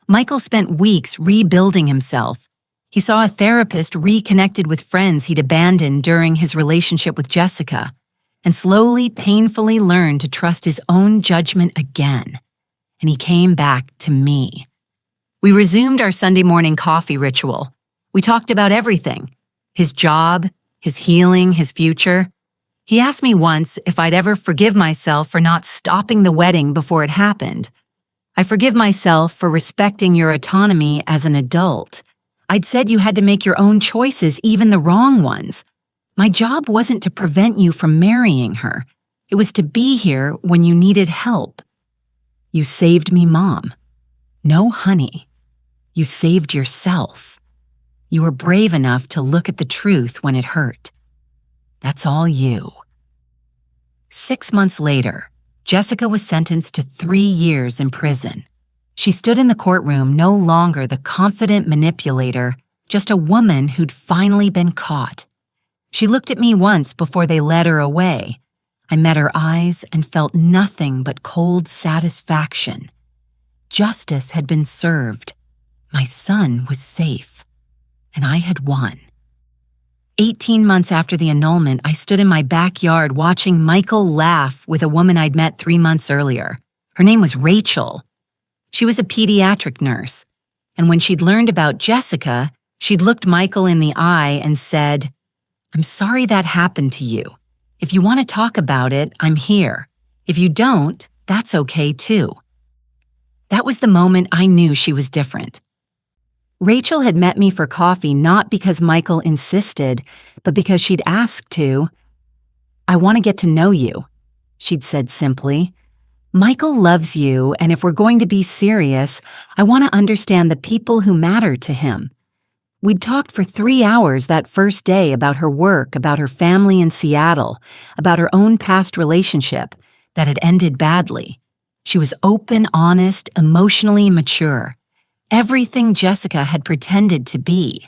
Michael spent weeks rebuilding himself. He saw a therapist, reconnected with friends he'd abandoned during his relationship with Jessica, and slowly, painfully learned to trust his own judgment again. And he came back to me. We resumed our Sunday morning coffee ritual. We talked about everything: his job, his healing, his future. He asked me once if I'd ever forgive myself for not stopping the wedding before it happened. "I forgive myself for respecting your autonomy as an adult. I'd said you had to make your own choices, even the wrong ones. My job wasn't to prevent you from marrying her. It was to be here when you needed help. You saved me, Mom." "No, honey. You saved yourself. You were brave enough to look at the truth when it hurt. That's all you." 6 months later, Jessica was sentenced to 3 years in prison. She stood in the courtroom, no longer the confident manipulator, just a woman who'd finally been caught. She looked at me once before they led her away. I met her eyes and felt nothing but cold satisfaction. Justice had been served. My son was safe. And I had won. 18 months after the annulment, I stood in my backyard watching Michael laugh with a woman I'd met 3 months earlier. Her name was Rachel. She was a pediatric nurse. And when she'd learned about Jessica, she'd looked Michael in the eye and said, "I'm sorry that happened to you. If you want to talk about it, I'm here. If you don't, That's okay too. That was the moment I knew she was different. Rachel had met me for coffee not because Michael insisted, but because she'd asked to. "I want to get to know you," she'd said simply. "Michael loves you, and if we're going to be serious, I want to understand the people who matter to him." We'd talked for 3 hours that first day about her work, about her family in Seattle, about her own past relationship that had ended badly. She was open, honest, emotionally mature. Everything Jessica had pretended to be.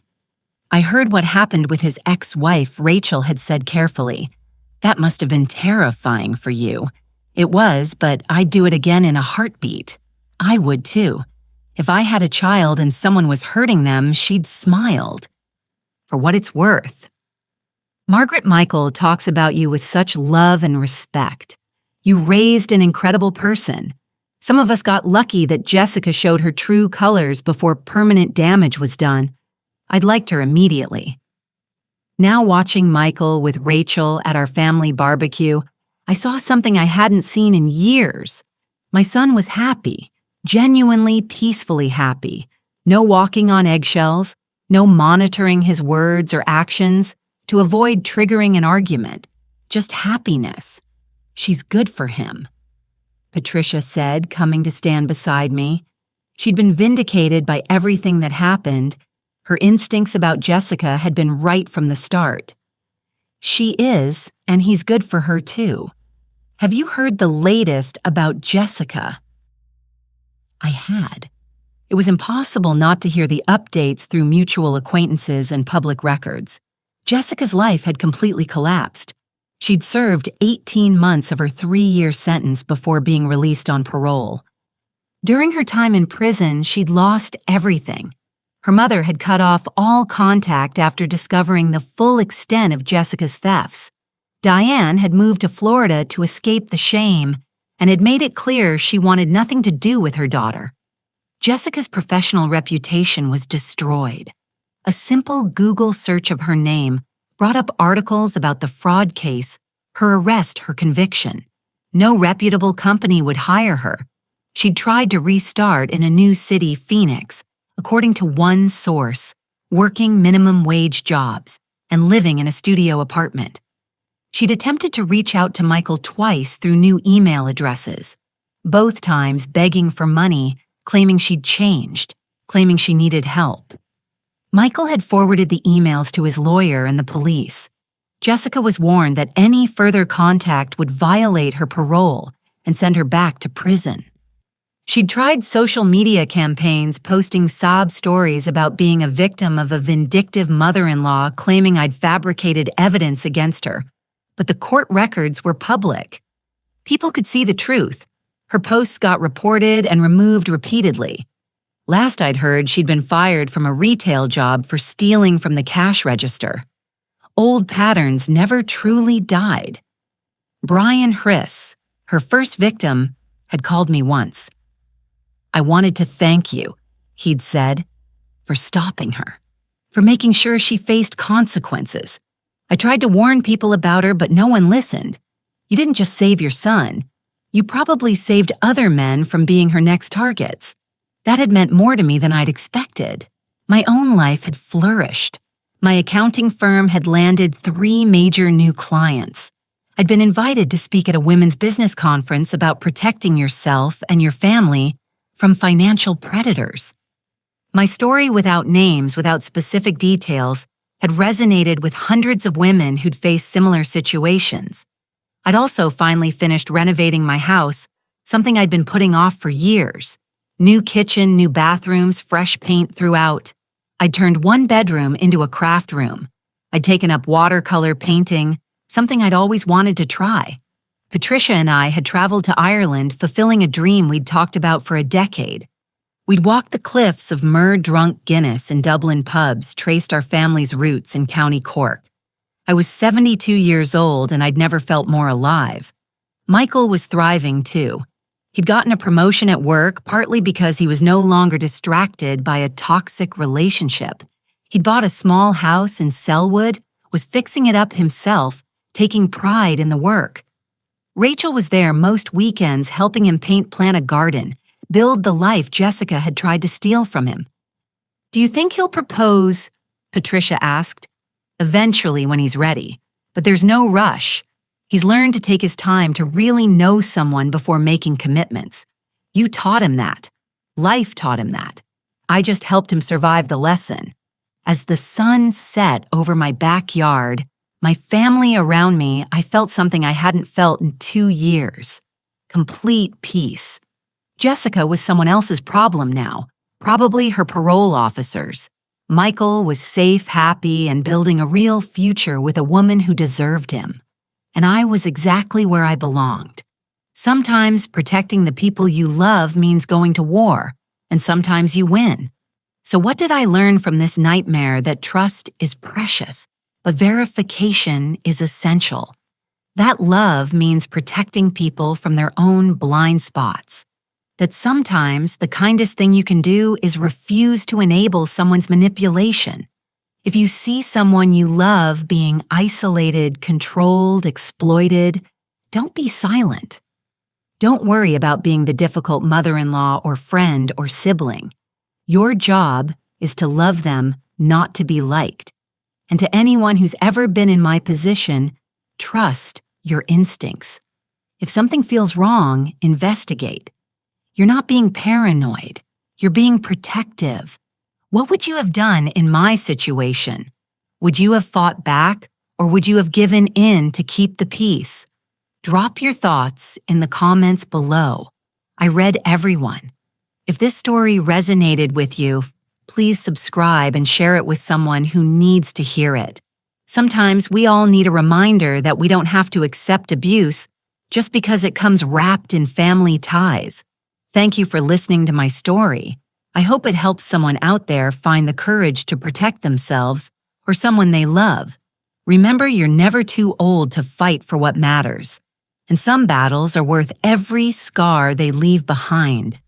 I heard what happened with his ex-wife, Rachel had said carefully. "That must have been terrifying for you." "It was, but I'd do it again in a heartbeat." "I would too. If I had a child and someone was hurting them, she'd smiled." For what it's worth. Margaret Michael talks about you with such love and respect. You raised an incredible person. Some of us got lucky that Jessica showed her true colors before permanent damage was done. I'd liked her immediately. Now watching Michael with Rachel at our family barbecue, I saw something I hadn't seen in years. My son was happy. Genuinely, peacefully happy. No walking on eggshells, no monitoring his words or actions to avoid triggering an argument. Just happiness. "She's good for him," Patricia said, coming to stand beside me. She'd been vindicated by everything that happened. Her instincts about Jessica had been right from the start. "She is, and he's good for her too. Have you heard the latest about Jessica?" I had. It was impossible not to hear the updates through mutual acquaintances and public records. Jessica's life had completely collapsed. She'd served 18 months of her 3-year sentence before being released on parole. During her time in prison, she'd lost everything. Her mother had cut off all contact after discovering the full extent of Jessica's thefts. Diane had moved to Florida to escape the shame and had made it clear she wanted nothing to do with her daughter. Jessica's professional reputation was destroyed. A simple Google search of her name brought up articles about the fraud case, her arrest, her conviction. No reputable company would hire her. She'd tried to restart in a new city, Phoenix, according to one source, working minimum wage jobs and living in a studio apartment. She'd attempted to reach out to Michael twice through new email addresses, both times begging for money, claiming she'd changed, claiming she needed help. Michael had forwarded the emails to his lawyer and the police. Jessica was warned that any further contact would violate her parole and send her back to prison. She'd tried social media campaigns posting sob stories about being a victim of a vindictive mother-in-law claiming I'd fabricated evidence against her. But the court records were public. People could see the truth. Her posts got reported and removed repeatedly. Last I'd heard, she'd been fired from a retail job for stealing from the cash register. Old patterns never truly died. Brian Hriss, her first victim, had called me once. "I wanted to thank you," he'd said, "for stopping her, for making sure she faced consequences. I tried to warn people about her, but no one listened. You didn't just save your son. You probably saved other men from being her next targets." That had meant more to me than I'd expected. My own life had flourished. My accounting firm had landed 3 major new clients. I'd been invited to speak at a women's business conference about protecting yourself and your family from financial predators. My story without names, without specific details, had resonated with hundreds of women who'd faced similar situations. I'd also finally finished renovating my house, something I'd been putting off for years. New kitchen, new bathrooms, fresh paint throughout. I'd turned one bedroom into a craft room. I'd taken up watercolor painting, something I'd always wanted to try. Patricia and I had traveled to Ireland, fulfilling a dream we'd talked about for a decade. We'd walked the cliffs of Mur-drunk Guinness in Dublin pubs, traced our family's roots in County Cork. I was 72 years old and I'd never felt more alive. Michael was thriving too. He'd gotten a promotion at work, partly because he was no longer distracted by a toxic relationship. He'd bought a small house in Selwood, was fixing it up himself, taking pride in the work. Rachel was there most weekends helping him plant a garden, build the life Jessica had tried to steal from him. "Do you think he'll propose?" Patricia asked. "Eventually when he's ready, but there's no rush. He's learned to take his time to really know someone before making commitments. You taught him that. Life taught him that. I just helped him survive the lesson." As the sun set over my backyard, my family around me, I felt something I hadn't felt in 2 years. Complete peace. Jessica was someone else's problem now, probably her parole officers. Michael was safe, happy, and building a real future with a woman who deserved him. And I was exactly where I belonged. Sometimes protecting the people you love means going to war, and sometimes you win. So what did I learn from this nightmare? That trust is precious, but verification is essential. That love means protecting people from their own blind spots. That sometimes the kindest thing you can do is refuse to enable someone's manipulation. If you see someone you love being isolated, controlled, exploited, don't be silent. Don't worry about being the difficult mother-in-law or friend or sibling. Your job is to love them, not to be liked. And to anyone who's ever been in my position, trust your instincts. If something feels wrong, investigate. You're not being paranoid. You're being protective. What would you have done in my situation? Would you have fought back, or would you have given in to keep the peace? Drop your thoughts in the comments below. I read everyone. If this story resonated with you, please subscribe and share it with someone who needs to hear it. Sometimes we all need a reminder that we don't have to accept abuse just because it comes wrapped in family ties. Thank you for listening to my story. I hope it helps someone out there find the courage to protect themselves or someone they love. Remember, you're never too old to fight for what matters. And some battles are worth every scar they leave behind.